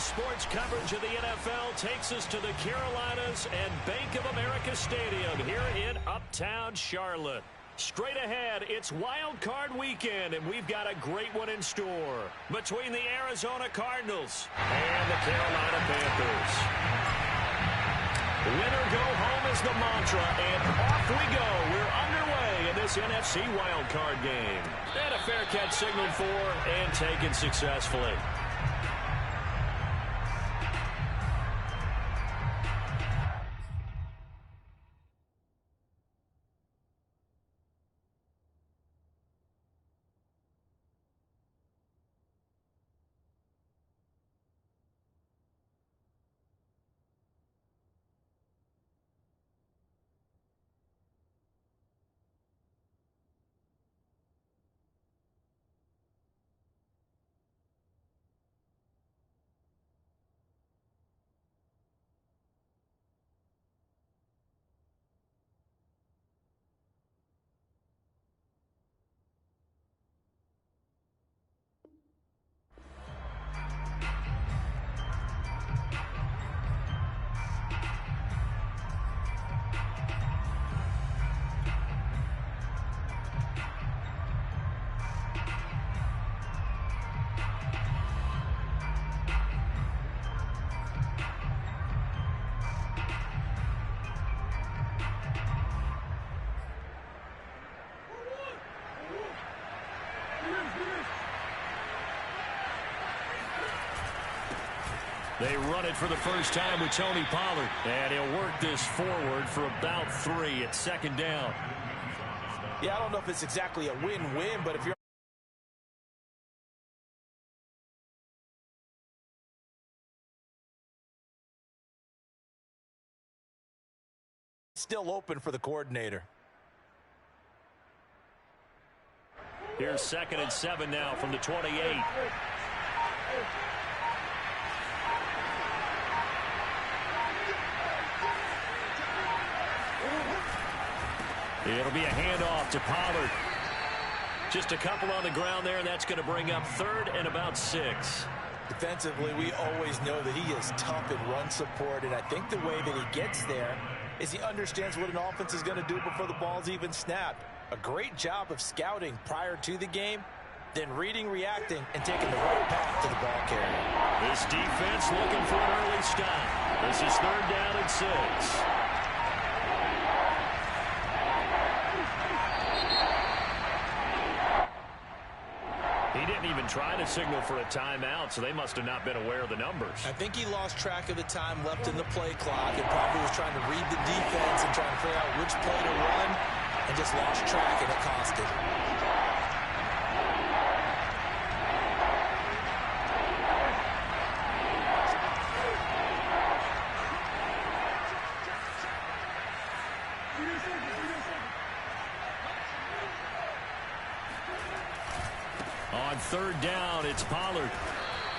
sports coverage of the NFL takes us to the Carolinas and Bank of America Stadium here in Uptown Charlotte. Straight ahead, it's Wild Card Weekend, and we've got a great one in store between the Arizona Cardinals and the Carolina Panthers. Win or go home is the mantra, and off we go. We're underway in this NFC Wild Card game. And a fair catch signaled for and taken successfully. They run it for the first time with Tony Pollard. And he'll work this forward for about 3 at second down. Yeah, I don't know if it's exactly a win-win, but if you're still open for the coordinator. Here's 2nd and 7 now from the 28. It'll be a handoff to Pollard. Just a couple on the ground there, and that's going to bring up 3rd and about 6. Defensively, we always know that he is tough in run support, and I think the way that he gets there is he understands what an offense is going to do before the ball's even snapped. A great job of scouting prior to the game, then reading, reacting, and taking the right path to the ball carrier. This defense looking for an early stop. This is 3rd down and 6. He didn't even try to signal for a timeout, so they must have not been aware of the numbers. I think he lost track of the time left in the play clock and probably was trying to read the defense and trying to figure out which play to run and just lost track, and it cost him. On 3rd down, it's Pollard.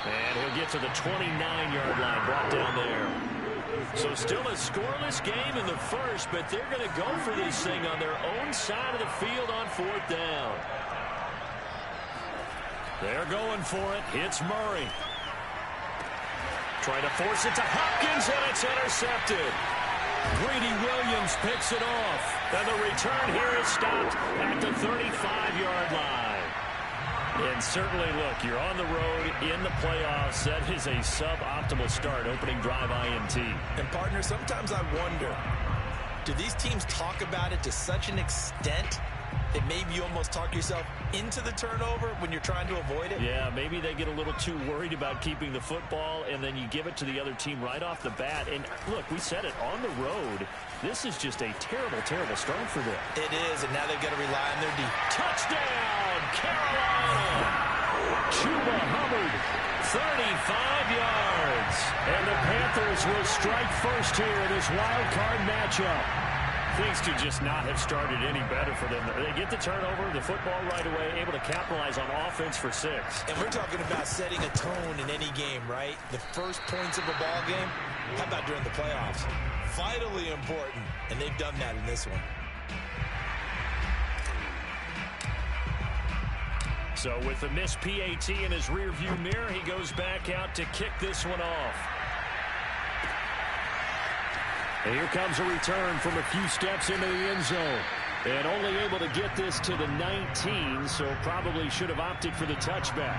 And he'll get to the 29-yard line, brought down there. So still a scoreless game in the first, but they're going to go for this thing on their own side of the field on 4th down. They're going for it. It's Murray. Trying to force it to Hopkins, and it's intercepted. Greedy Williams picks it off. And the return here is stopped at the 35-yard line. And certainly, look, you're on the road in the playoffs. That is a suboptimal start, opening drive INT. And, partner, sometimes I wonder, do these teams talk about it to such an extent that maybe you almost talk yourself into the turnover when you're trying to avoid it? Yeah, maybe they get a little too worried about keeping the football, and then you give it to the other team right off the bat. And, look, we said it, on the road, this is just a terrible, terrible start for them. It is, and now they've got to rely on their defense. Touchdown, Carolina! Chuba Hubbard, 35 yards. And the Panthers will strike first here in this wild card matchup. Things could just not have started any better for them. They get the turnover, the football right away, able to capitalize on offense for 6. And we're talking about setting a tone in any game, right? The first points of a ball game, how about during the playoffs? Vitally important, and they've done that in this one. So with the missed PAT in his rearview mirror, he goes back out to kick this one off. And here comes a return from a few steps into the end zone. And only able to get this to the 19, so probably should have opted for the touchback.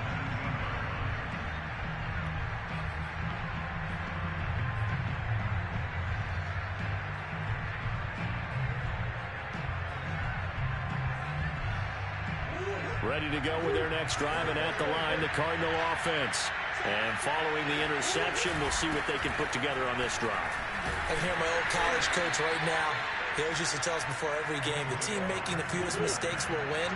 Ready to go with their next drive, and at the line, the Cardinal offense. And following the interception, we'll see what they can put together on this drive. I can hear my old college coach right now. He always used to tell us before every game, the team making the fewest mistakes will win.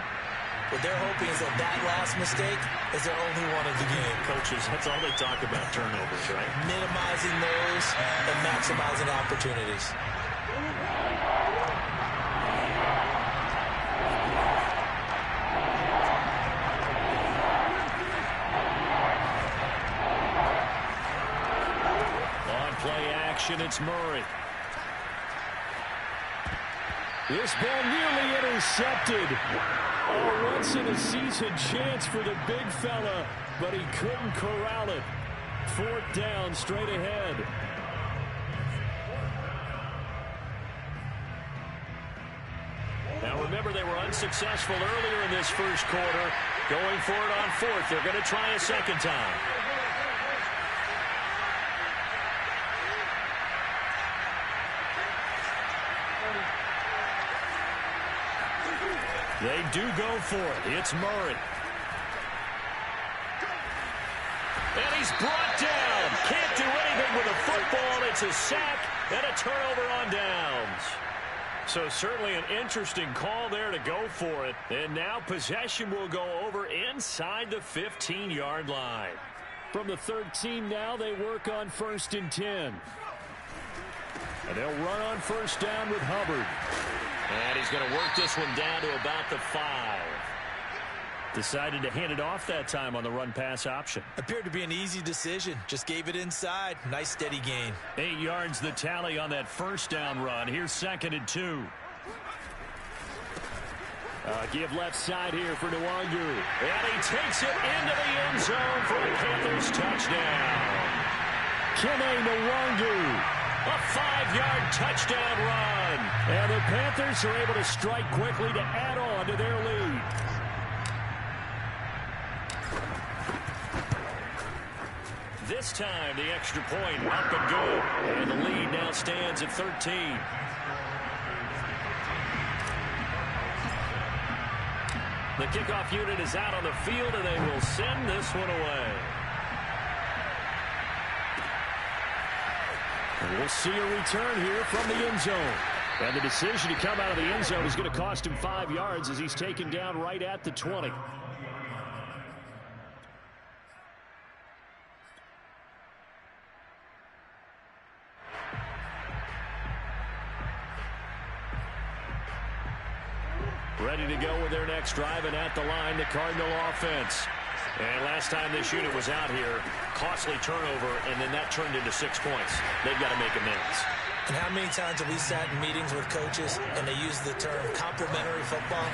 What they're hoping is that last mistake is their only one of the game. Coaches, that's all they talk about, turnovers, right? Minimizing those and maximizing opportunities. It's Murray. This ball nearly intercepted. A once-in-a-season chance for the big fella, but he couldn't corral it. 4th down, straight ahead. Now remember, they were unsuccessful earlier in this first quarter. Going for it on 4th. They're going to try a second time. They do go for it. It's Murray. And he's brought down. Can't do anything with a football. It's a sack and a turnover on downs. So certainly an interesting call there to go for it. And now possession will go over inside the 15-yard line. From the 13 now, they work on 1st and 10. And they'll run on 1st down with Hubbard. And he's going to work this one down to about the 5. Decided to hand it off that time on the run-pass option. Appeared to be an easy decision. Just gave it inside. Nice steady gain. 8 yards the tally on that 1st down run. Here's 2nd and 2. Give left side here for Nwangwu. And he takes it into the end zone for a Panthers touchdown. Kene Nwangwu. A 5-yard touchdown run. And the Panthers are able to strike quickly to add on to their lead. This time, the extra point up and good. And the lead now stands at 13. The kickoff unit is out on the field, and they will send this one away. And we'll see a return here from the end zone. And the decision to come out of the end zone is going to cost him 5 yards as he's taken down right at the 20. Ready to go with their next drive, and at the line, the Cardinal offense. And last time this unit was out here, costly turnover, and then that turned into 6 points. They've got to make amends. And how many times have we sat in meetings with coaches and they use the term complementary football?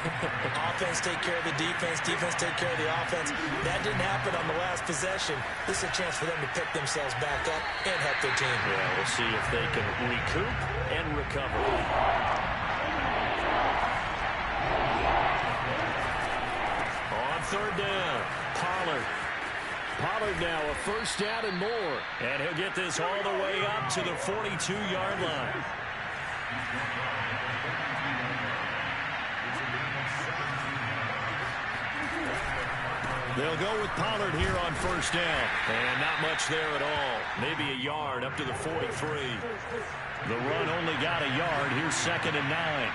Offense take care of the defense, defense take care of the offense. That didn't happen on the last possession. This is a chance for them to pick themselves back up and help their team. Yeah, we'll see if they can recoup and recover. On 3rd down, Pollard. Pollard now a 1st down and more. And he'll get this all the way up to the 42-yard line. They'll go with Pollard here on 1st down. And not much there at all. Maybe a yard up to the 43. The run only got a yard. Here's 2nd and 9.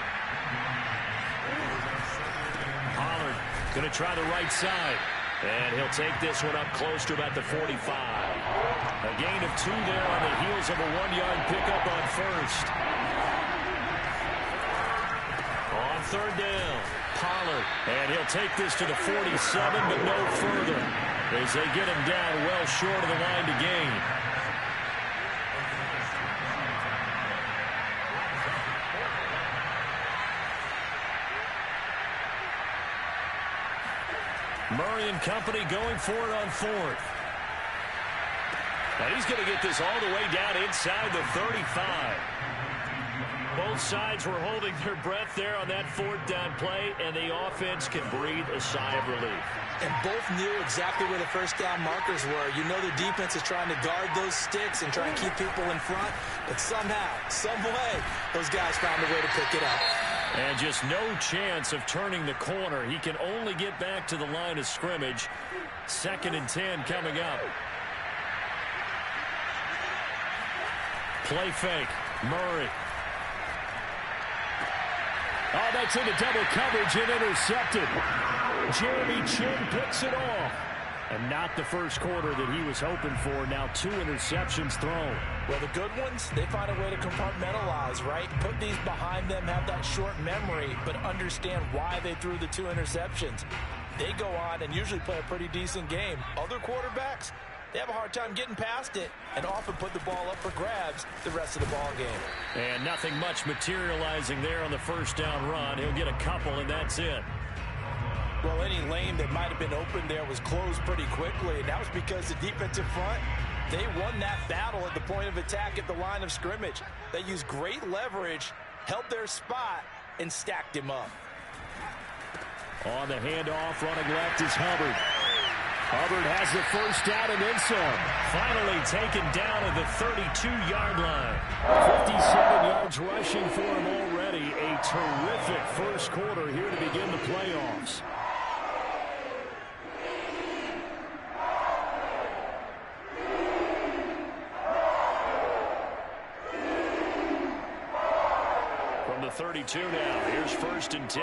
Pollard going to try the right side. And he'll take this one up close to about the 45. A gain of 2 there on the heels of a 1-yard pickup on 1st. On 3rd down, Pollard. And he'll take this to the 47, but no further, as they get him down well short of the line to gain. Murray and company going for it on fourth. And he's going to get this all the way down inside the 35. Both sides were holding their breath there on that fourth down play, and the offense can breathe a sigh of relief. And both knew exactly where the first down markers were. You know the defense is trying to guard those sticks and try and keep people in front, but somehow, some way, those guys found a way to pick it up. And just no chance of turning the corner. He can only get back to the line of scrimmage. 2nd and 10 coming up. Play fake. Murray. Oh, that's into double coverage and intercepted. Jeremy Chinn picks it off. And not the first quarter that he was hoping for. Now 2 interceptions thrown. Well, the good ones, they find a way to compartmentalize, right? Put these behind them, have that short memory, but understand why they threw the 2 interceptions. They go on and usually play a pretty decent game. Other quarterbacks, they have a hard time getting past it and often put the ball up for grabs the rest of the ball game. And nothing much materializing there on the first down run. He'll get a couple, and that's it. Well, any lane that might have been open there was closed pretty quickly, and that was because the defensive front, they won that battle at the point of attack at the line of scrimmage. They used great leverage, held their spot, and stacked him up. On the handoff, running left is Hubbard. Hubbard has the first down and then some. Finally taken down at the 32-yard line. 57 yards rushing for him already. A terrific first quarter here to begin the playoffs. From the 32 now, here's 1st and 10.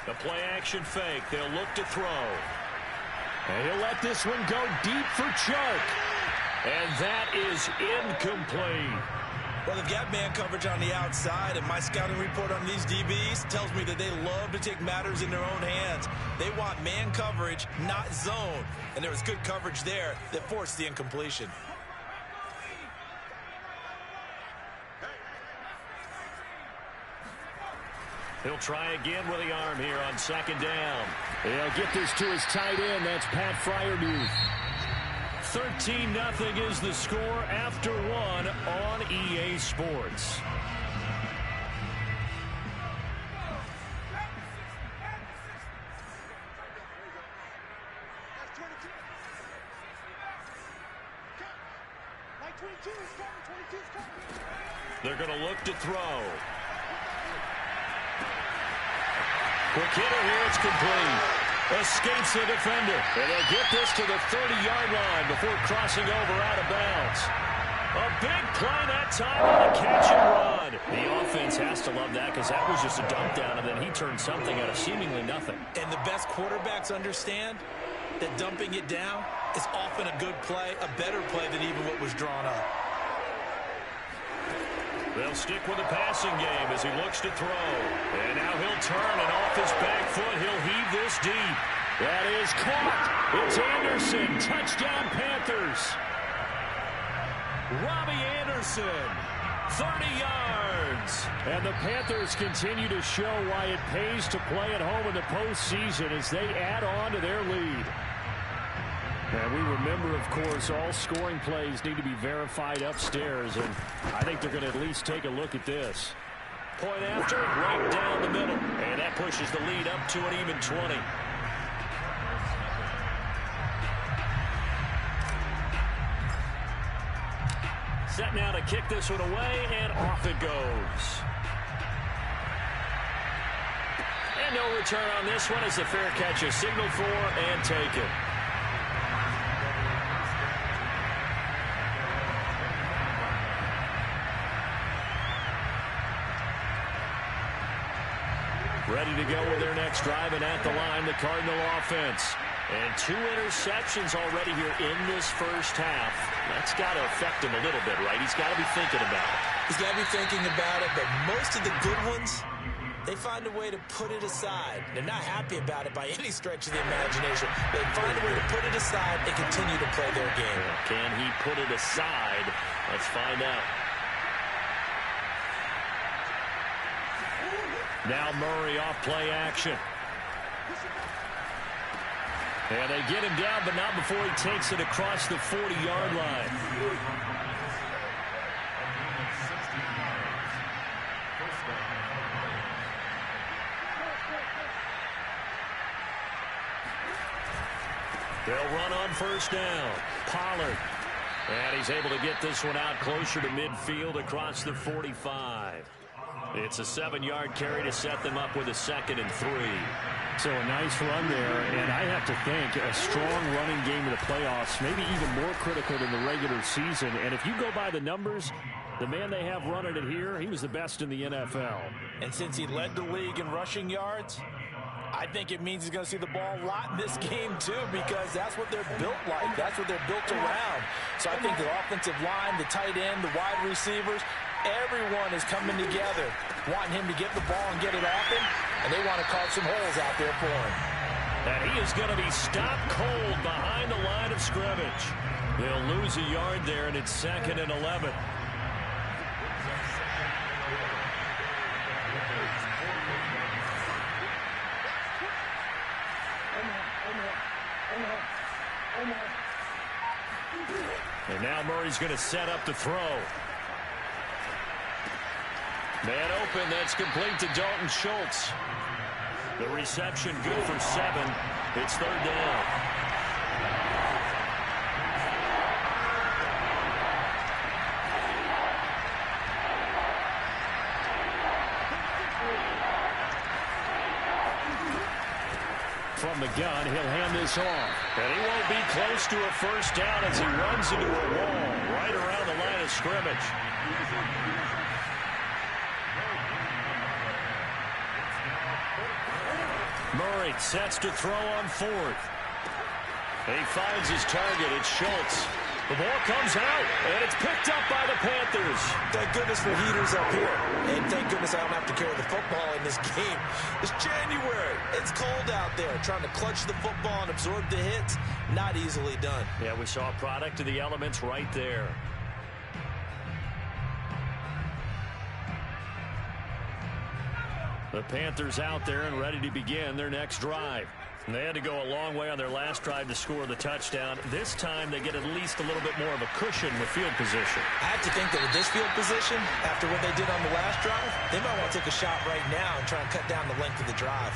The play action fake. They'll look to throw. And he'll let this one go deep for Chark. And that is incomplete. Well, they've got man coverage on the outside, and my scouting report on these DBs tells me that they love to take matters in their own hands. They want man coverage, not zone. And there was good coverage there that forced the incompletion. He'll try again with the arm here on 2nd down. He'll get this to his tight end. That's Pat Freiermuth. 13-0 is the score after 1 on EA Sports. They're going to look to throw. Quick hitter here, it's complete. Escapes the defender. And they'll get this to the 30-yard line before crossing over out of bounds. A big play that time on the catch and run. The offense has to love that because that was just a dump down, and then he turned something out of seemingly nothing. And the best quarterbacks understand that dumping it down is often a good play, a better play than even what was drawn up. They'll stick with the passing game as he looks to throw. And now he'll turn, and off his back foot, he'll heave this deep. That is caught. It's Anderson. Touchdown, Panthers. Robbie Anderson, 30 yards. And the Panthers continue to show why it pays to play at home in the postseason as they add on to their lead. And we remember, of course, all scoring plays need to be verified upstairs, and I think they're going to at least take a look at this. Point after, right down the middle, and that pushes the lead up to an even 20. Set now to kick this one away, and off it goes. And no return on this one as the fair catch is signaled for and taken. Ready to go with their next drive, and at the line, the Cardinal offense. And 2 interceptions already here in this first half. That's got to affect him a little bit, right? He's got to be thinking about it. He's got to be thinking about it, but most of the good ones, they find a way to put it aside. They're not happy about it by any stretch of the imagination. They find a way to put it aside and continue to play their game. Can he put it aside? Let's find out. Now Murray off play action. And they get him down, but not before he takes it across the 40-yard line. They'll run on first down. Pollard. And he's able to get this one out closer to midfield across the 45. It's a 7-yard carry to set them up with a 2nd and 3. So a nice run there, and I have to think a strong running game in the playoffs, maybe even more critical than the regular season. And if you go by the numbers, the man they have running it here, he was the best in the NFL. And since he led the league in rushing yards, I think it means he's going to see the ball a lot in this game, too, because that's what they're built like. That's what they're built around. So I think the offensive line, the tight end, the wide receivers, everyone is coming together, wanting him to get the ball and get it open, and they want to carve some holes out there for him. And he is going to be stopped cold behind the line of scrimmage. They'll lose a yard there, and it's 2nd and 11. And now Murray's going to set up the throw. Man open, that's complete to Dalton Schultz. The reception good for 7. It's 3rd down. From the gun, he'll hand this off. And he won't be close to a first down as he runs into a wall right around the line of scrimmage. Murray sets to throw on 4th. He finds his target. It's Schultz. The ball comes out, and it's picked up by the Panthers. Thank goodness for heaters up here. And thank goodness I don't have to carry the football in this game. It's January. It's cold out there. Trying to clutch the football and absorb the hits, not easily done. Yeah, we saw a product of the elements right there. The Panthers out there and ready to begin their next drive. And they had to go a long way on their last drive to score the touchdown. This time they get at least a little bit more of a cushion with field position. I have to think that with this field position, after what they did on the last drive, they might want to take a shot right now and try and cut down the length of the drive.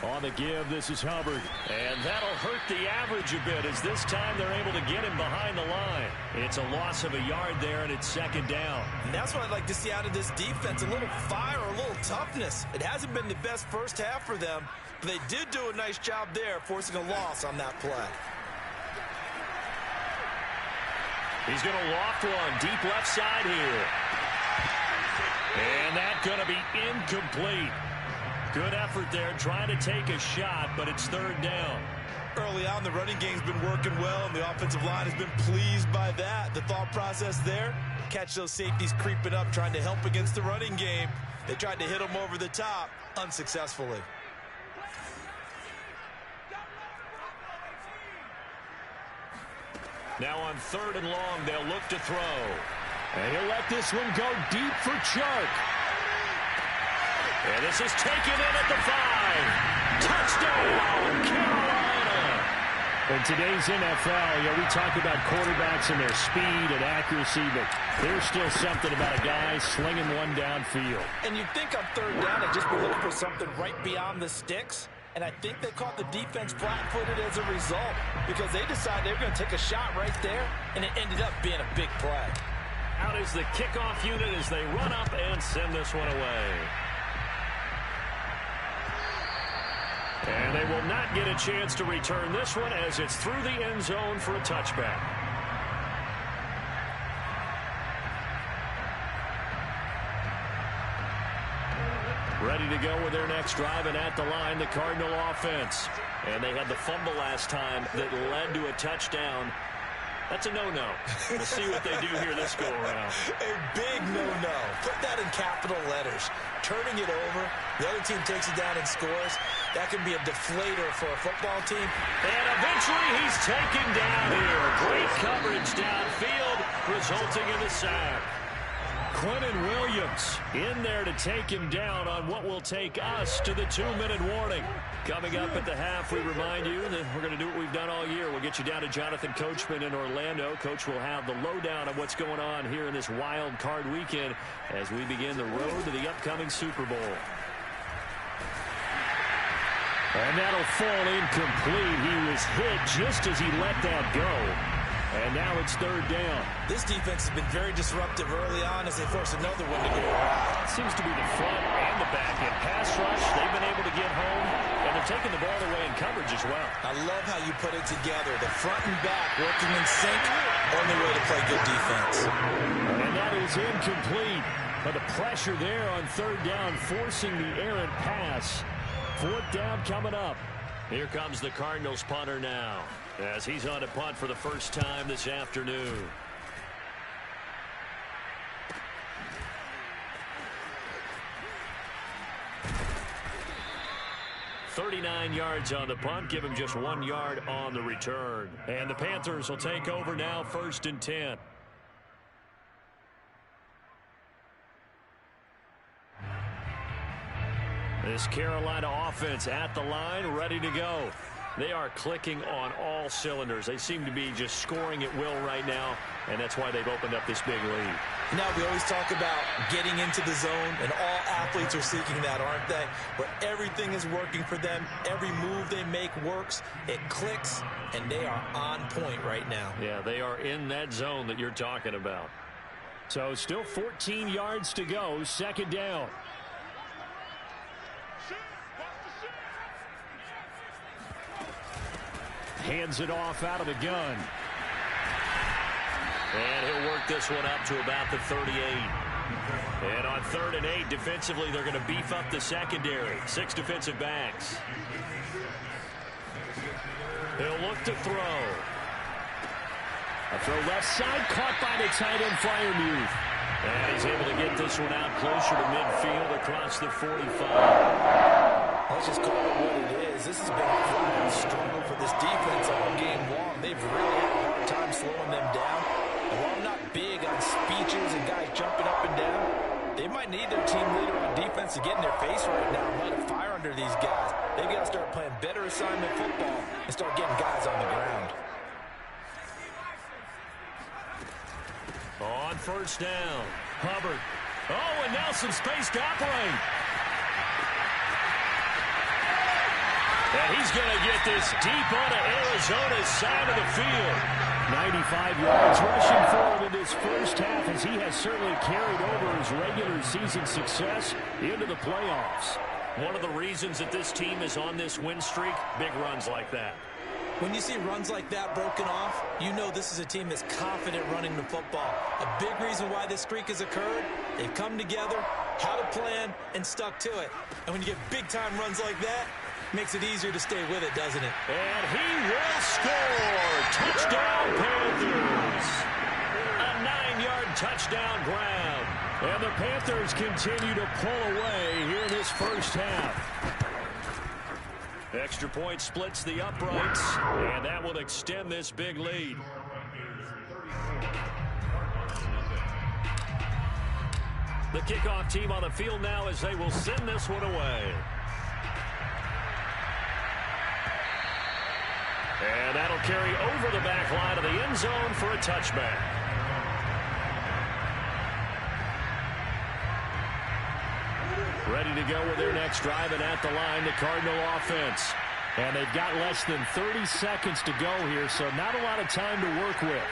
On the give, this is Hubbard. And that'll hurt the average a bit as this time they're able to get him behind the line. It's a loss of a yard there, and it's 2nd down. And that's what I'd like to see out of this defense, a little fire, a little toughness. It hasn't been the best first half for them, but they did do a nice job there, forcing a loss on that play. He's going to loft one deep left side here. And that's going to be incomplete. Good effort there, trying to take a shot, but it's 3rd down. Early on, the running game's been working well, and the offensive line has been pleased by that. The thought process there, catch those safeties creeping up, trying to help against the running game. They tried to hit them over the top, unsuccessfully. Now on 3rd and long, they'll look to throw. And he'll let this one go deep for Chark. And this is taken in at the 5. Touchdown, Carolina. In today's NFL, we talk about quarterbacks and their speed and accuracy, but there's still something about a guy slinging one downfield. And you'd think on 3rd down, they'd just be looking for something right beyond the sticks. And I think they caught the defense flat-footed as a result because they decided they were going to take a shot right there, and it ended up being a big play. Out is the kickoff unit as they run up and send this one away. And they will not get a chance to return this one as it's through the end zone for a touchback. Ready to go with their next drive, and at the line, the Cardinal offense. And they had the fumble last time that led to a touchdown. That's a no-no. We'll see what they do here this go-around. A big no-no. Put that in capital letters. Turning it over, the other team takes it down and scores. that can be a deflator for a football team. And eventually he's taken down here. Great coverage downfield, resulting in the sack. Quentin Williams in there to take him down on what will take us to the 2-minute warning. Coming up at the half, we remind you that we're going to do what we've done all year. We'll get you down to Jonathan Coachman in Orlando. Coach will have the lowdown of what's going on here in this wild card weekend as we begin the road to the upcoming Super Bowl. And that'll fall incomplete. He was hit just as he let that go. And now it's third down. This defense has been very disruptive early on as they force another one to go awry. Seems to be the front and the back end. Pass rush, they've been able to get home, and they're taking the ball away in coverage as well. I love how you put it together. The front and back working in sync. Only way to play good defense. And that is incomplete. But the pressure there on third down, forcing the errant pass. Fourth down coming up. Here comes the Cardinals punter now, as he's on to punt for the first time this afternoon. "39 yards on the punt, give him just 1 yard on the return. And the Panthers will take over now, 1st and 10. This Carolina offense at the line, ready to go. They are clicking on all cylinders. They seem to be just scoring at will right now, and that's why they've opened up this big lead. Now, we always talk about getting into the zone, and all athletes are seeking that, aren't they? Where everything is working for them, every move they make works, it clicks, and they are on point right now. Yeah, they are in that zone that you're talking about. So still 14 yards to go, 2nd down. Hands it off out of the gun. And he'll work this one up to about the 38. And on 3rd and 8, defensively, they're going to beef up the secondary. 6 defensive backs. He'll look to throw. A throw left side, caught by the tight end Freiermuth. And he's able to get this one out closer to midfield across the 45. Let's just call it what it is. This has been a flat struggle for this defense all game long. They've really had a hard time slowing them down. And while I'm not big on speeches and guys jumping up and down, they might need their team leader on defense to get in their face right now and light a fire under these guys. They've got to start playing better assignment football and start getting guys on the ground. On 1st down, Hubbard. Oh, and now some space to operate. And he's going to get this deep onto Arizona's side of the field. 95 yards rushing for him in this first half, as he has certainly carried over his regular season success into the playoffs. One of the reasons that this team is on this win streak, big runs like that. When you see runs like that broken off, you know this is a team that's confident running the football. A big reason why this streak has occurred, they've come together, had a plan, and stuck to it. And when you get big-time runs like that, makes it easier to stay with it, doesn't it? And he will score! Touchdown, Panthers! A 9-yard touchdown grab. And the Panthers continue to pull away here in this first half. Extra point splits the uprights, and that will extend this big lead. The kickoff team on the field now as they will send this one away. And that'll carry over the back line of the end zone for a touchback. Ready to go with their next drive, and at the line, the Cardinal offense. And they've got less than 30 seconds to go here, so not a lot of time to work with.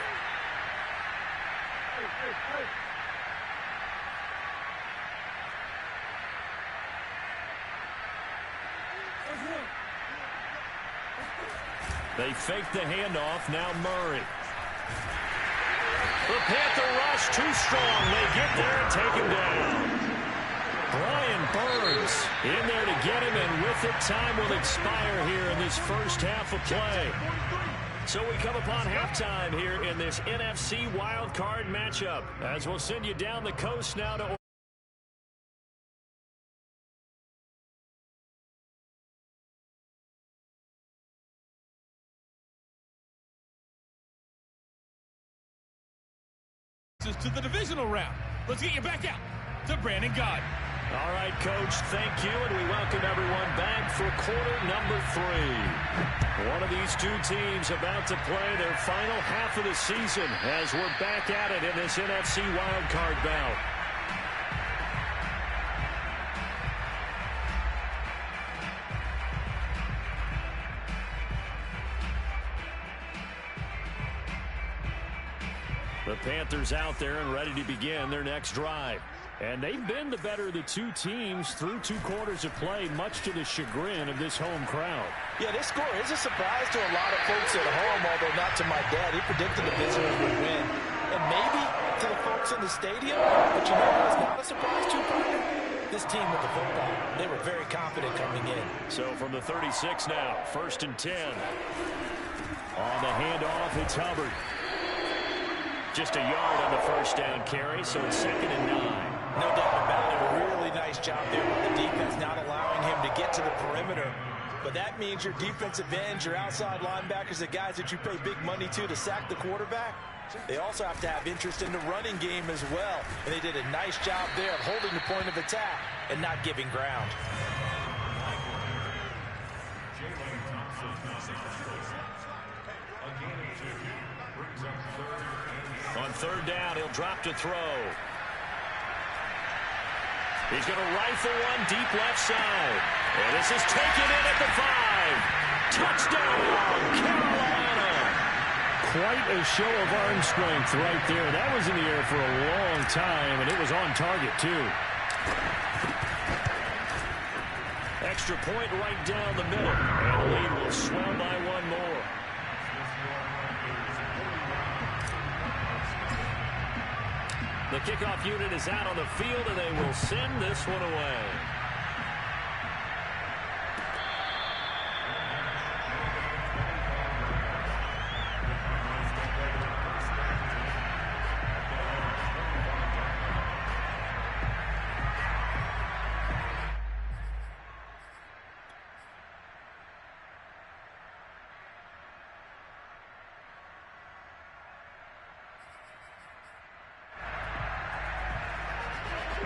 They fake the handoff. Now Murray. The Panther rush too strong. They get there and take him down. Brian Burns in there to get him, and with it, time will expire here in this first half of play. So we come upon halftime here in this NFC wildcard matchup, as we'll send you down the coast now to advances to the divisional round. Let's get you back out to Brandon Gaudin. All right, Coach, thank you, and we welcome everyone back for quarter number 3. One of these two teams about to play their final half of the season as we're back at it in this NFC wildcard bout. The Panthers out there and ready to begin their next drive. And they've been the better of the two teams through 2 quarters of play, much to the chagrin of this home crowd. Yeah, this score is a surprise to a lot of folks at home, although not to my dad. He predicted the visitors would win. And maybe to the folks in the stadium, but you know who was not a surprise to, partner? This team with the football. They were very confident coming in. So from the 36 now, 1st and 10. On the handoff, it's Hubbard. Just a yard on the first down carry, so it's 2nd and 9. No doubt about it. A really nice job there with the defense, not allowing him to get to the perimeter. But that means your defensive ends, your outside linebackers, the guys that you pay big money to sack the quarterback, they also have to have interest in the running game as well. And they did a nice job there of holding the point of attack and not giving ground. On 3rd down, he'll drop to throw. He's going to rifle one deep left side. And this is taken in at the 5. Touchdown, Carolina. Quite a show of arm strength right there. That was in the air for a long time, and it was on target, too. Extra point right down the middle. And the lead will swell by 1 more. The kickoff unit is out on the field, and they will send this one away.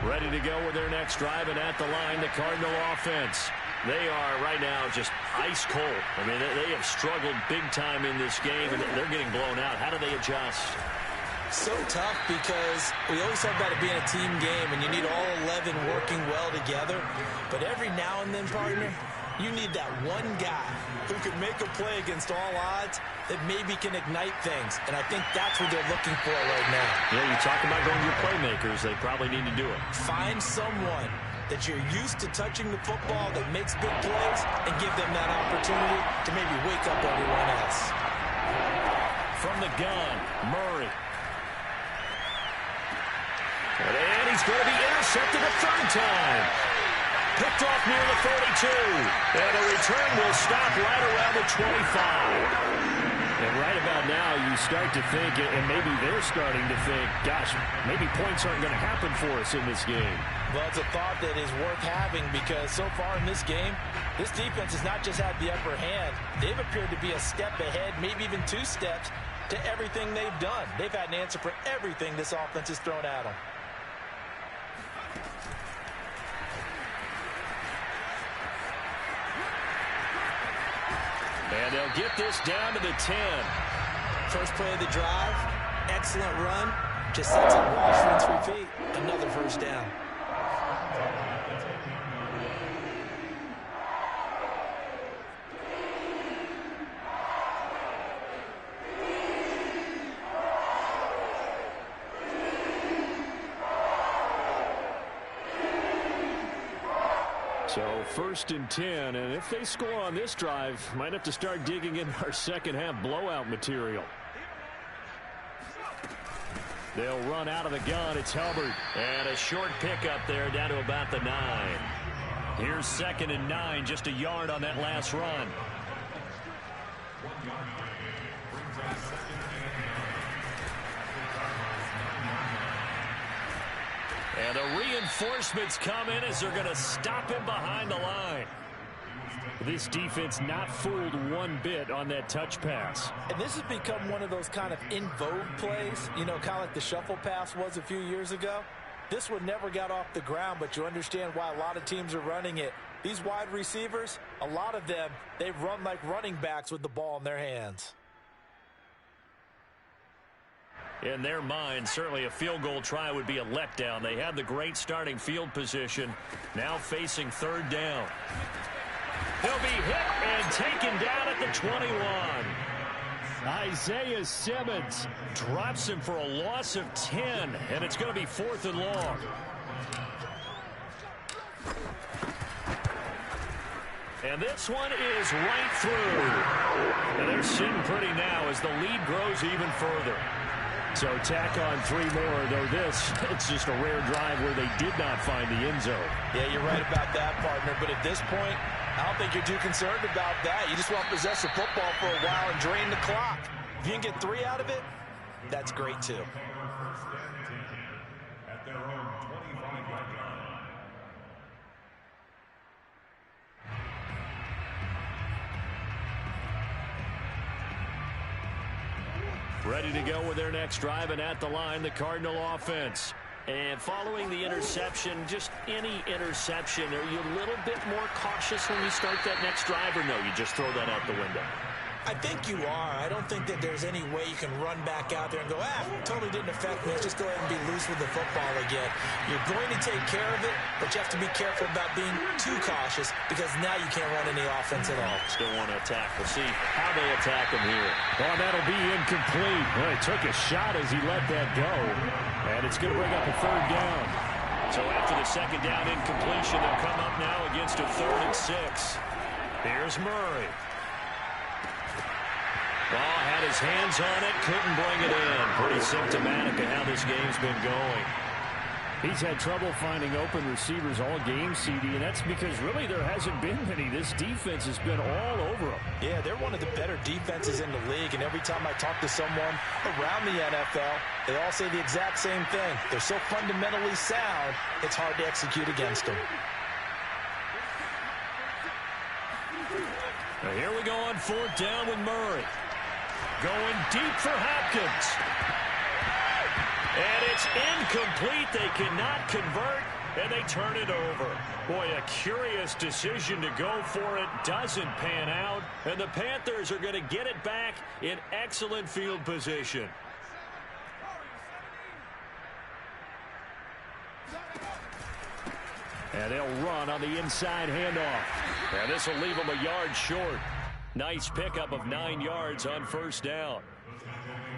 Ready to go with their next drive, and at the line, the Cardinal offense. They are right now just ice cold. I mean, they have struggled big time in this game, and they're getting blown out. How do they adjust? So tough because we always talk about it being a team game, and you need all 11 working well together. But every now and then, partner, you need that one guy who can make a play against all odds that maybe can ignite things. And I think that's what they're looking for right now. Yeah, you talk about going to your playmakers. They probably need to do it. Find someone that you're used to touching the football that makes big plays and give them that opportunity to maybe wake up everyone else. From the gun, Murray. And he's going to be intercepted a 3rd time. Picked off near the 42. And a return will stop right around the 25. And right about now, you start to think, and maybe they're starting to think, gosh, maybe points aren't going to happen for us in this game. Well, it's a thought that is worth having because so far in this game, this defense has not just had the upper hand. They've appeared to be a step ahead, maybe even 2 steps to everything they've done. They've had an answer for everything this offense has thrown at them. And they'll get this down to the 10. First play of the drive, excellent run. Just sets up wash, rinse, repeat. Another first down. So 1st and 10, and if they score on this drive, might have to start digging in our second half blowout material. They'll run out of the gun. It's Hubbard. And a short pickup there down to about the 9. Here's 2nd and 9, just a yard on that last run. And the reinforcements come in as they're going to stop him behind the line. This defense not fooled one bit on that touch pass. And this has become one of those kind of in vogue plays, you know, kind of like the shuffle pass was a few years ago. This one never got off the ground, but you understand why a lot of teams are running it. These wide receivers, a lot of them, they run like running backs with the ball in their hands. In their mind, certainly a field goal try would be a letdown. They had the great starting field position, now facing third down. He'll be hit and taken down at the 21. Isaiah Simmons drops him for a loss of 10, and it's going to be 4th and long. And this one is right through. And they're sitting pretty now as the lead grows even further. So tack on 3 more, though it's just a rare drive where they did not find the end zone. Yeah, you're right about that, partner. But at this point, I don't think you're too concerned about that. You just want to possess the football for a while and drain the clock. If you can get 3 out of it, that's great too. At their own 25-yard line. Ready to go with their next drive, and at the line, the Cardinal offense. And following the interception, just any interception, are you a little bit more cautious when you start that next drive, or no, you just throw that out the window? I think you are. I don't think that there's any way you can run back out there and go, totally didn't affect me. Let's just go ahead and be loose with the football again. You're going to take care of it, but you have to be careful about being too cautious because now you can't run any offense at all. Still want to attack. We'll see how they attack him here. Oh, that'll be incomplete. Well, he took a shot as he let that go, and it's going to bring up a 3rd down. So after the 2nd down incompletion, they'll come up now against a 3rd and 6. Here's Murray. Ball had his hands on it, couldn't bring it in. Pretty symptomatic of how this game's been going. He's had trouble finding open receivers all game, CD, and that's because really there hasn't been many. This defense has been all over him. Yeah, they're one of the better defenses in the league, and every time I talk to someone around the NFL, they all say the exact same thing. They're so fundamentally sound, it's hard to execute against them. Now here we go on 4th down with Murray. Going deep for Hopkins. And it's incomplete. They cannot convert, and they turn it over. Boy, a curious decision to go for it. Doesn't pan out, and the Panthers are going to get it back in excellent field position. And they'll run on the inside handoff. And this will leave them a yard short. Nice pickup of 9 yards on 1st down.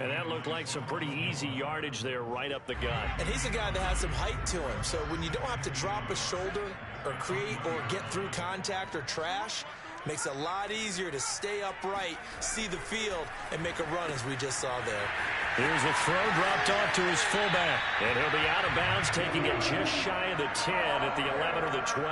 And that looked like some pretty easy yardage there right up the gut. And he's a guy that has some height to him. So when you don't have to drop a shoulder or create or get through contact or trash, makes it a lot easier to stay upright, see the field, and make a run as we just saw there. Here's a throw dropped off to his fullback. And he'll be out of bounds, taking it just shy of the 10 at the 11 or the 12.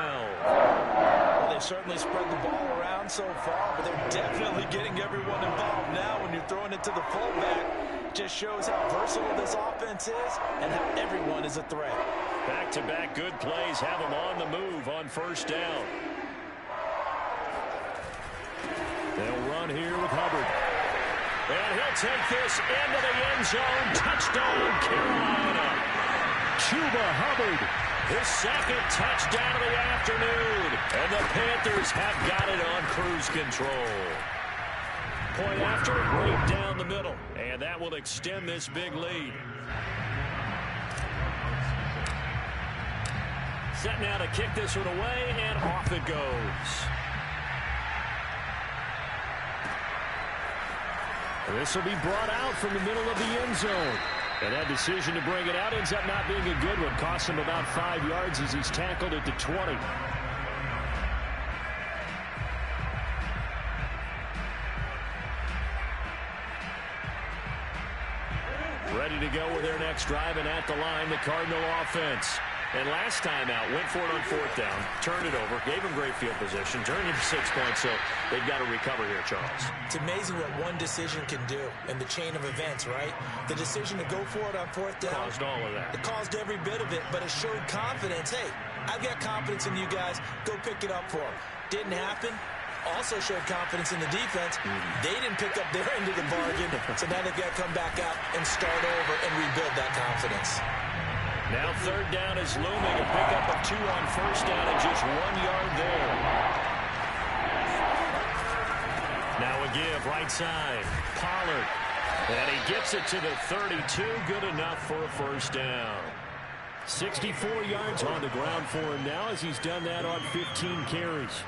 Well, they've certainly spread the ball around so far, but they're definitely getting everyone involved now when you're throwing it to the fullback. Just shows how versatile this offense is and how everyone is a threat. Back-to-back good plays have them on the move on 1st down. They'll run here with Hubbard. And he'll take this into the end zone. Touchdown, Carolina. Chuba Hubbard. His 2nd touchdown of the afternoon. And the Panthers have got it on cruise control. Point after, right down the middle. And that will extend this big lead. Set now to kick this one away, and off it goes. This will be brought out from the middle of the end zone. And that decision to bring it out ends up not being a good one. Costs him about 5 yards as he's tackled at the 20. Ready to go with their next drive, and at the line, the Cardinal offense. And last time out, went for it on 4th down, turned it over, gave them great field position, turned it to 6 points, so they've got to recover here, Charles. It's amazing what one decision can do in the chain of events, right? The decision to go for it on 4th down. Caused all of that. It caused every bit of it, but it showed confidence. Hey, I've got confidence in you guys. Go pick it up for them. didn't happen. Also showed confidence in the defense. They didn't pick up their end of the bargain, so now they've got to come back out and start over and rebuild that confidence. Now third down is looming. A pickup of 2 on first down and just 1 yard there. Now a give right side. Pollard. And he gets it to the 32. Good enough for a first down. 64 yards on the ground for him now as he's done that on 15 carries.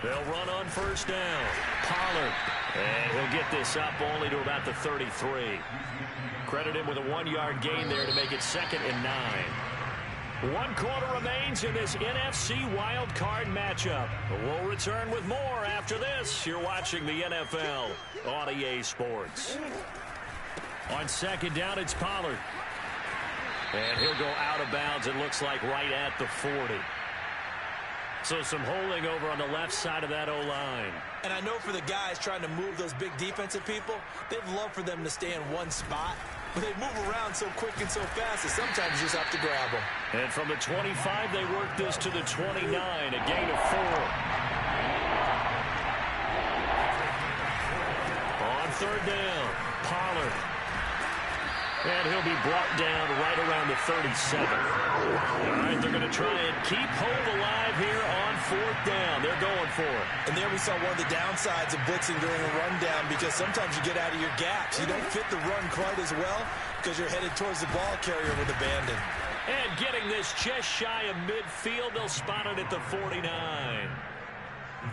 They'll run on first down. Pollard. And he'll get this up only to about the 33. Credit him with a 1-yard gain there to make it 2nd and 9. 1 quarter remains in this NFC wild card matchup. We'll return with more after this. You're watching the NFL on EA Sports. On 2nd down, it's Pollard. And he'll go out of bounds, it looks like, right at the 40. So some holding over on the left side of that O-line. And I know for the guys trying to move those big defensive people, they'd love for them to stay in one spot. But they move around so quick and so fast that sometimes you just have to grab them. And from the 25, they work this to the 29, a gain of 4. On third down, Pollard. And he'll be brought down right around the 37. All right, they're going to try and keep hope alive here on 4th down. They're going for it. And there we saw one of the downsides of blitzing during a rundown, because sometimes you get out of your gaps. You don't fit the run quite as well because you're headed towards the ball carrier with abandon. And getting this just shy of midfield, they'll spot it at the 49.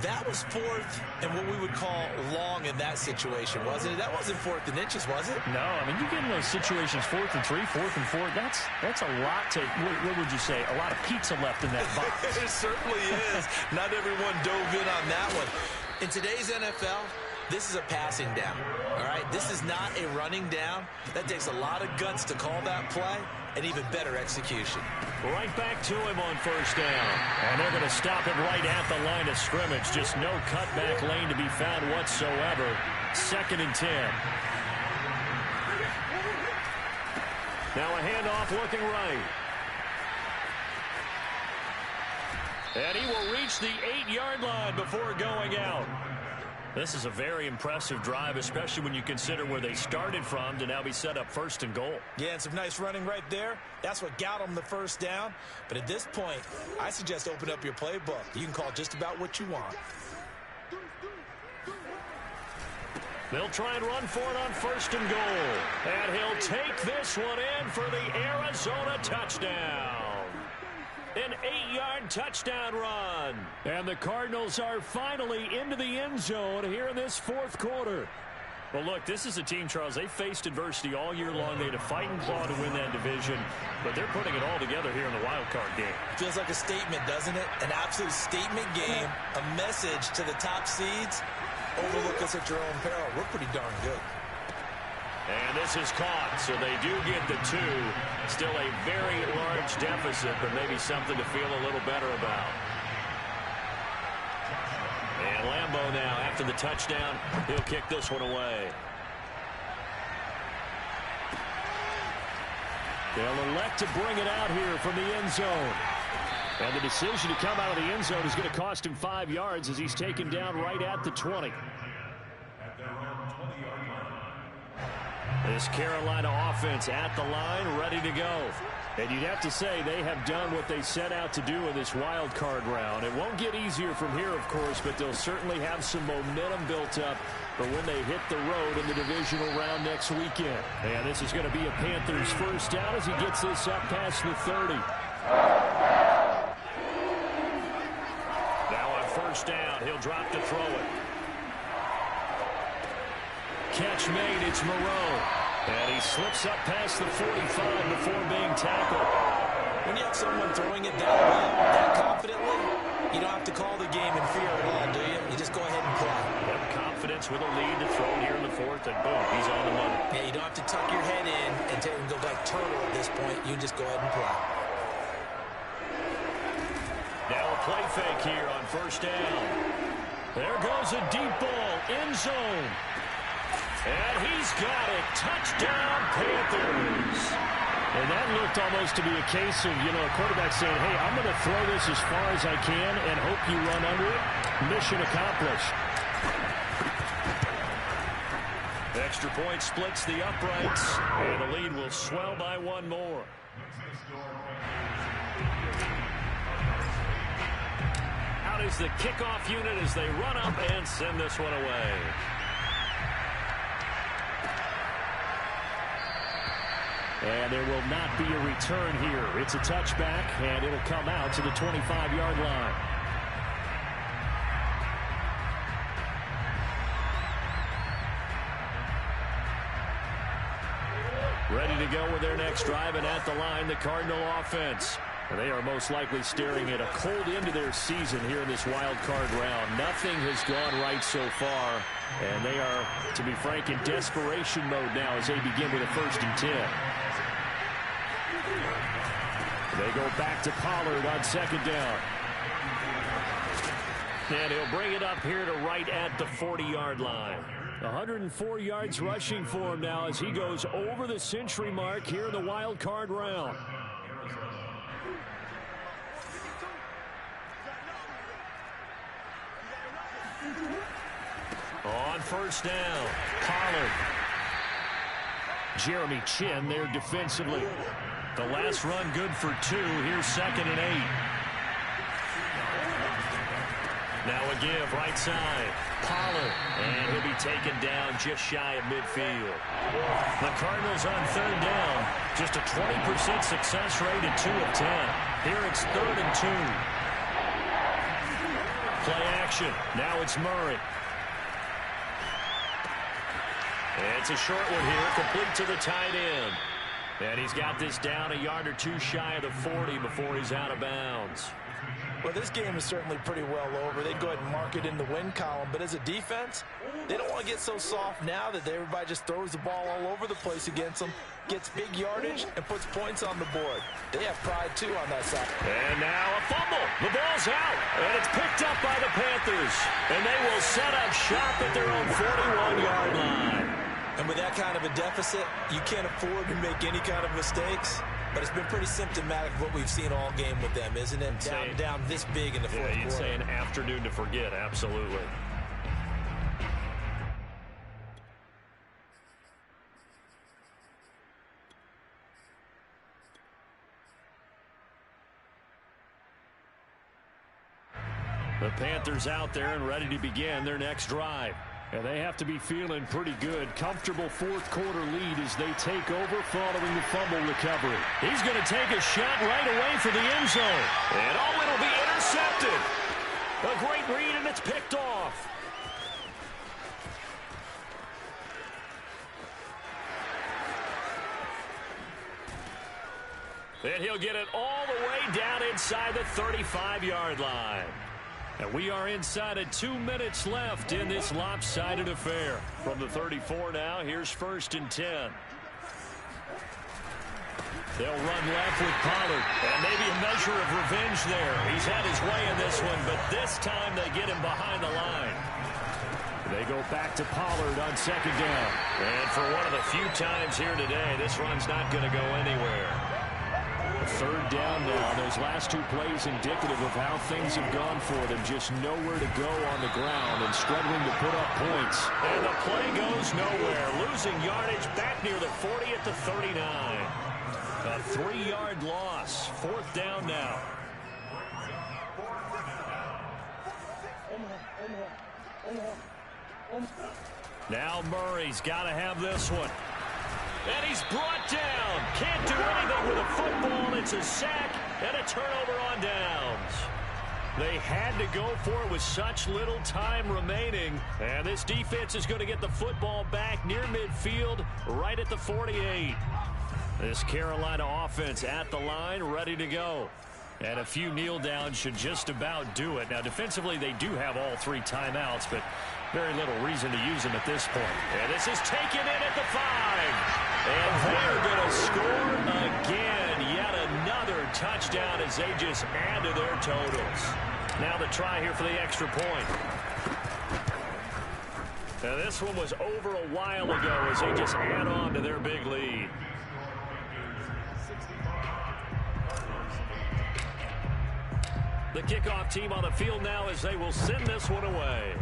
That was 4th and what we would call long in that situation, wasn't it? That wasn't 4th and inches, was it? No, I mean, you get in those situations 4th and 3, 4th and 4. That's a lot to, what would you say, a lot of pizza left in that box. It certainly is. Not everyone dove in on that one. In today's NFL, this is a passing down, all right? This is not a running down. That takes a lot of guts to call that play, and even better execution. Right back to him on first down. And they're going to stop it right at the line of scrimmage. Just no cutback lane to be found whatsoever. 2nd and 10. Now a handoff looking right. And he will reach the 8-yard line before going out. This is a very impressive drive, especially when you consider where they started from to now be set up 1st and goal. Yeah, and some nice running right there. That's what got them the first down. But at this point, I suggest open up your playbook. You can call just about what you want. They'll try and run for it on 1st and goal. And he'll take this one in for the Arizona touchdown. An 8-yard touchdown run. And the Cardinals are finally into the end zone here in this 4th quarter. Well, look, this is a team, Charles, they faced adversity all year long. They had to fight and claw to win that division, but they're putting it all together here in the wild card game. Feels like a statement, doesn't it? An absolute statement game, a message to the top seeds. Overlook us at your own peril. We're pretty darn good. And this is caught, so they do get the 2. Still a very large deficit, but maybe something to feel a little better about. And Lambeau now, after the touchdown, he'll kick this one away. They'll elect to bring it out here from the end zone. And the decision to come out of the end zone is going to cost him 5 yards as he's taken down right at the 20. This Carolina offense at the line, ready to go. And you'd have to say they have done what they set out to do in this wild card round. It won't get easier from here, of course, but they'll certainly have some momentum built up for when they hit the road in the divisional round next weekend. And this is going to be a Panthers first down as he gets this up past the 30. Now on first down, he'll drop to throw it. Catch made, it's Moreau. And he slips up past the 45 before being tackled. When you have someone throwing it that well, that confidently, you don't have to call the game in fear at all, do you? You just go ahead and play. Have confidence with a lead to throw here in the 4th, and boom, he's on the money. Yeah, you don't have to tuck your head in and take and go like turtle at this point. You just go ahead and play. Now a play fake here on first down. There goes a deep ball, end zone. And he's got it. Touchdown, Panthers. And that looked almost to be a case of, a quarterback saying, hey, I'm going to throw this as far as I can and hope you run under it. Mission accomplished. Extra point splits the uprights, and the lead will swell by one more. Out is the kickoff unit as they run up and send this one away. And there will not be a return here. It's a touchback, and it'll come out to the 25-yard line. Ready to go with their next drive, and at the line, the Cardinal offense. They are most likely staring at a cold end to their season here in this wild card round. Nothing has gone right so far, and they are, to be frank, in desperation mode now as they begin with a 1st and 10. They go back to Pollard on 2nd down. And he'll bring it up here to right at the 40-yard line. 104 yards rushing for him now as he goes over the century mark here in the wild card round. On 1st down, Pollard. Jeremy Chinn there defensively. The last run good for 2. Here's 2nd and 8. Now a give right side. Pollard. And he'll be taken down just shy of midfield. The Cardinals on 3rd down. Just a 20% success rate at 2 of 10. Here it's 3rd and 2. Play action. Now it's Murray. It's a short one here, complete to the tight end. And he's got this down a yard or 2 shy of the 40 before he's out of bounds. Well, this game is certainly pretty well over. They go ahead and mark it in the win column. But as a defense, they don't want to get so soft now that everybody just throws the ball all over the place against them, gets big yardage, and puts points on the board. They have pride, too, on that side. And now a fumble. The ball's out, and it's picked up by the Panthers. And they will set up shop at their own 41-yard line. And with that kind of a deficit, you can't afford to make any kind of mistakes. But it's been pretty symptomatic of what we've seen all game with them, isn't it? Down this big in the fourth quarter. You'd say an afternoon to forget, absolutely. The Panthers out there and ready to begin their next drive. And they have to be feeling pretty good. Comfortable 4th quarter lead as they take over following the fumble recovery. He's going to take a shot right away for the end zone. And it'll be intercepted. A great read, and it's picked off. And he'll get it all the way down inside the 35-yard line. And we are inside of 2 minutes left in this lopsided affair. From the 34 now, here's 1st and 10. They'll run left with Pollard. And maybe a measure of revenge there. He's had his way in this one, but this time they get him behind the line. They go back to Pollard on 2nd down. And for one of the few times here today, this run's not going to go anywhere. 3rd down now. Those last 2 plays indicative of how things have gone for them. Just nowhere to go on the ground and struggling to put up points. And the play goes nowhere. Losing yardage back near the 40 at the 39. A 3-yard loss. 4th down now. Now Murray's got to have this one. And he's brought down. Can't do anything with a football. It's a sack and a turnover on downs. They had to go for it with such little time remaining. And this defense is going to get the football back near midfield, right at the 48. This Carolina offense at the line, ready to go. And a few kneel downs should just about do it. Now, defensively, they do have all 3 timeouts, but very little reason to use them at this point. And this is taken in at the 5. And they're going to score again. Yet another touchdown as they just add to their totals. Now the try here for the extra point. Now this one was over a while ago as they just add on to their big lead. The kickoff team on the field now as they will send this one away.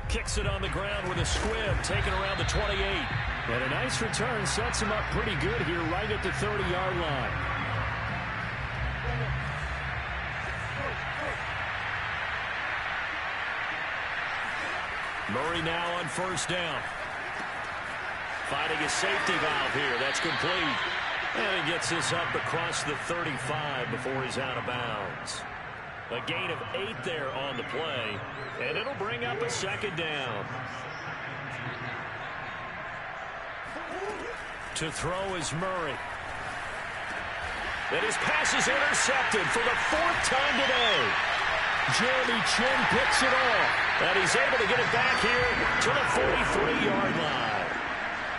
Kicks it on the ground with a squib, taken around the 28. And a nice return sets him up pretty good here right at the 30-yard line. Murray now on first down. Finding a safety valve here. That's complete. And he gets this up across the 35 before he's out of bounds. A gain of 8 there on the play. And it'll bring up a second down. To throw is Murray. And his pass is intercepted for the 4th time today. Jeremy Chinn picks it off. And he's able to get it back here to the 43-yard line.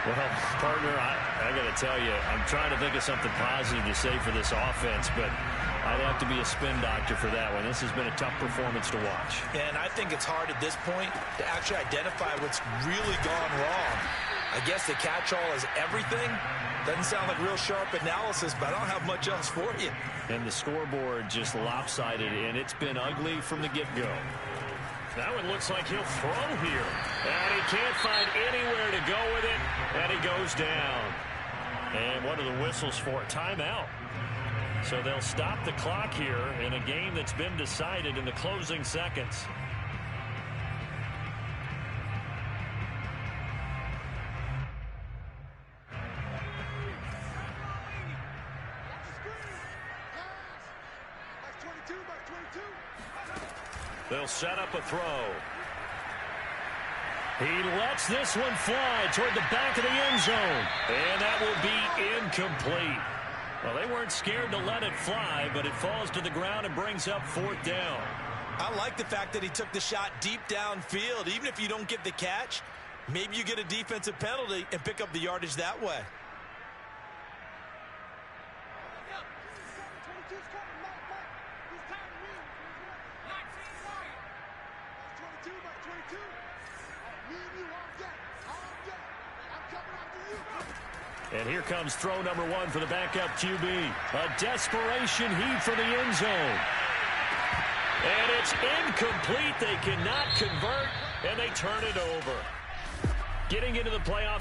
Well, partner, I got to tell you, I'm trying to think of something positive to say for this offense, but I'd have to be a spin doctor for that one. This has been a tough performance to watch. And I think it's hard at this point to actually identify what's really gone wrong. I guess the catch-all is everything. Doesn't sound like real sharp analysis, but I don't have much else for you. And the scoreboard just lopsided, and it's been ugly from the get-go. That one looks like he'll throw here. And he can't find anywhere to go with it, and he goes down. And what are the whistles for? Timeout. So they'll stop the clock here in a game that's been decided in the closing seconds. They'll set up a throw. He lets this one fly toward the back of the end zone. And that will be incomplete. Well, they weren't scared to let it fly, but it falls to the ground and brings up 4th down. I like the fact that he took the shot deep downfield. Even if you don't get the catch, maybe you get a defensive penalty and pick up the yardage that way. And here comes throw number 1 for the backup QB. A desperation heave for the end zone. And it's incomplete. They cannot convert, and they turn it over. Getting into the playoffs.